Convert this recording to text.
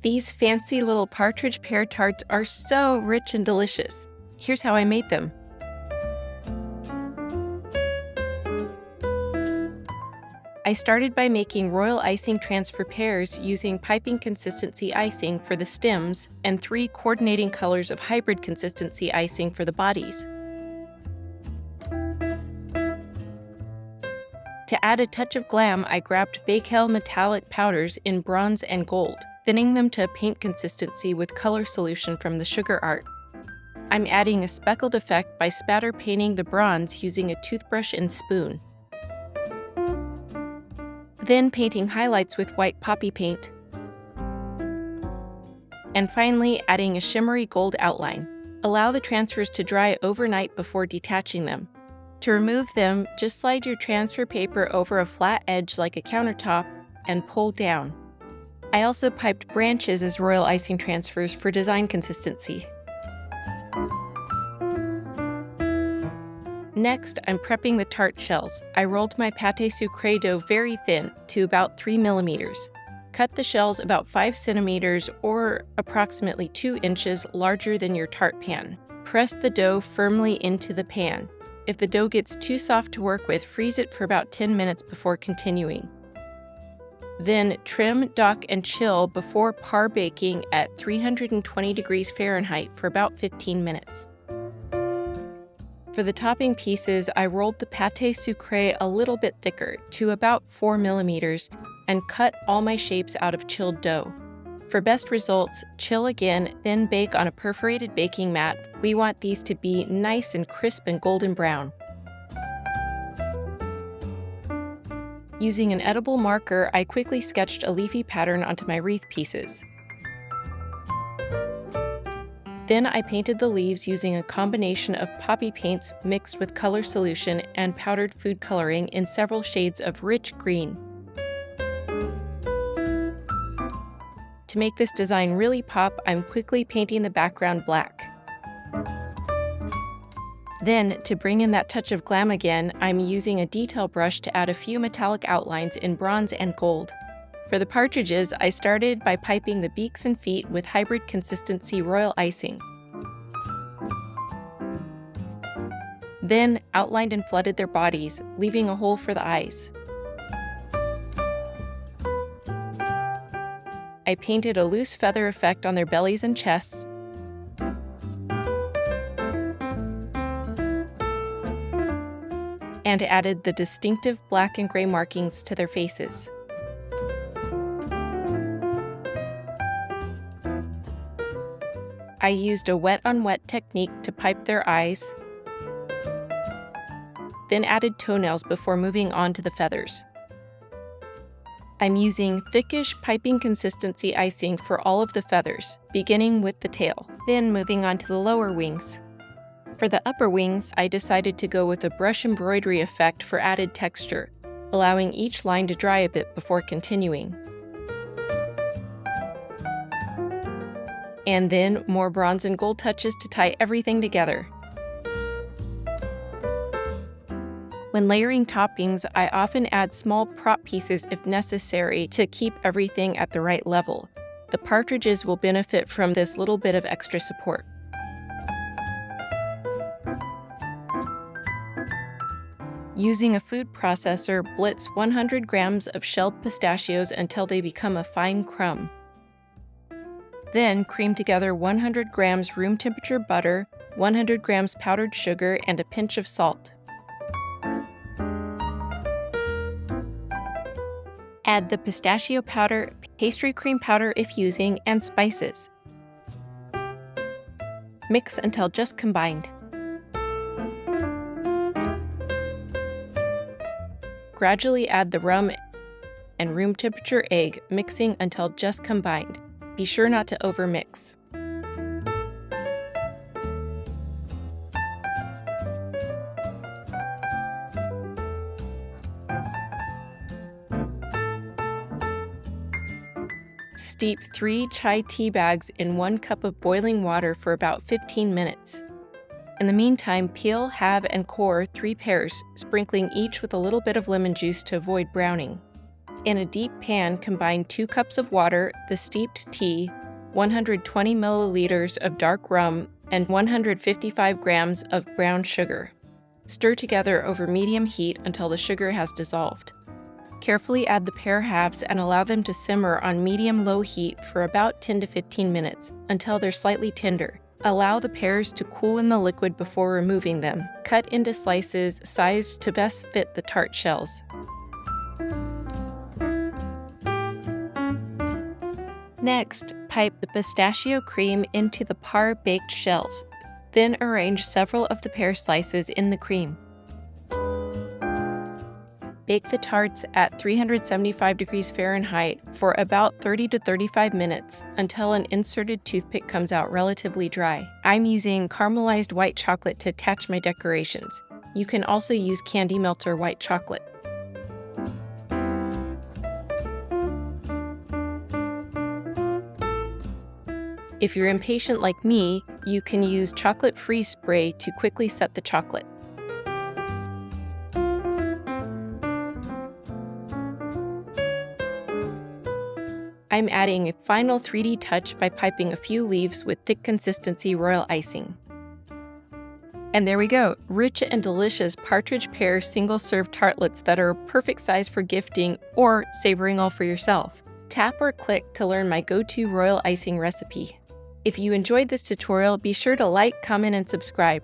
These fancy little Partridge pear tarts are so rich and delicious. Here's how I made them. I started by making royal icing transfer pears using piping consistency icing for the stems and 3 coordinating colors of hybrid consistency icing for the bodies. To add a touch of glam, I grabbed Bakewell metallic powders in bronze and gold, thinning them to a paint consistency with color solution from the sugar art. I'm adding a speckled effect by spatter painting the bronze using a toothbrush and spoon. Then painting highlights with white poppy paint. And finally, adding a shimmery gold outline. Allow the transfers to dry overnight before detaching them. To remove them, just slide your transfer paper over a flat edge like a countertop and pull down. I also piped branches as royal icing transfers for design consistency. Next, I'm prepping the tart shells. I rolled my pâte sucrée dough very thin to about 3 millimeters. Cut the shells about 5 centimeters or approximately 2 inches larger than your tart pan. Press the dough firmly into the pan. If the dough gets too soft to work with, freeze it for about 10 minutes before continuing. Then trim, dock, and chill before par baking at 320 degrees Fahrenheit for about 15 minutes. For the topping pieces, I rolled the pâte sucrée a little bit thicker to about 4 millimeters and cut all my shapes out of chilled dough. For best results, chill again, then bake on a perforated baking mat. We want these to be nice and crisp and golden brown. Using an edible marker, I quickly sketched a leafy pattern onto my wreath pieces. Then I painted the leaves using a combination of poppy paints mixed with color solution and powdered food coloring in several shades of rich green. To make this design really pop, I'm quickly painting the background black. Then, to bring in that touch of glam again, I'm using a detail brush to add a few metallic outlines in bronze and gold. For the partridges, I started by piping the beaks and feet with hybrid consistency royal icing. Then outlined and flooded their bodies, leaving a hole for the eyes. I painted a loose feather effect on their bellies and chests, and added the distinctive black and gray markings to their faces. I used a wet-on-wet technique to pipe their eyes, then added toenails before moving on to the feathers. I'm using thickish piping consistency icing for all of the feathers, beginning with the tail, then moving on to the lower wings. For the upper wings, I decided to go with a brush embroidery effect for added texture, allowing each line to dry a bit before continuing. And then more bronze and gold touches to tie everything together. When layering toppings, I often add small prop pieces if necessary to keep everything at the right level. The partridges will benefit from this little bit of extra support. Using a food processor, blitz 100 grams of shelled pistachios until they become a fine crumb. Then cream together 100 grams room temperature butter, 100 grams powdered sugar, and a pinch of salt. Add the pistachio powder, pastry cream powder if using, and spices. Mix until just combined. Gradually add the rum and room temperature egg, mixing until just combined. Be sure not to overmix. Steep 3 chai tea bags in 1 cup of boiling water for about 15 minutes. In the meantime, peel, halve, and core 3 pears, sprinkling each with a little bit of lemon juice to avoid browning. In a deep pan, combine 2 cups of water, the steeped tea, 120 milliliters of dark rum, and 155 grams of brown sugar. Stir together over medium heat until the sugar has dissolved. Carefully add the pear halves and allow them to simmer on medium-low heat for about 10 to 15 minutes until they're slightly tender. Allow the pears to cool in the liquid before removing them. Cut into slices sized to best fit the tart shells. Next, pipe the pistachio cream into the par baked shells. Then arrange several of the pear slices in the cream. Bake the tarts at 375 degrees Fahrenheit for about 30 to 35 minutes until an inserted toothpick comes out relatively dry. I'm using caramelized white chocolate to attach my decorations. You can also use candy melt or white chocolate. If you're impatient like me, you can use chocolate freeze spray to quickly set the chocolate. I'm adding a final 3D touch by piping a few leaves with thick consistency royal icing. And there we go, rich and delicious Partridge pear single-serve tartlets that are perfect size for gifting or savoring all for yourself. Tap or click to learn my go-to royal icing recipe. If you enjoyed this tutorial, be sure to like, comment, and subscribe.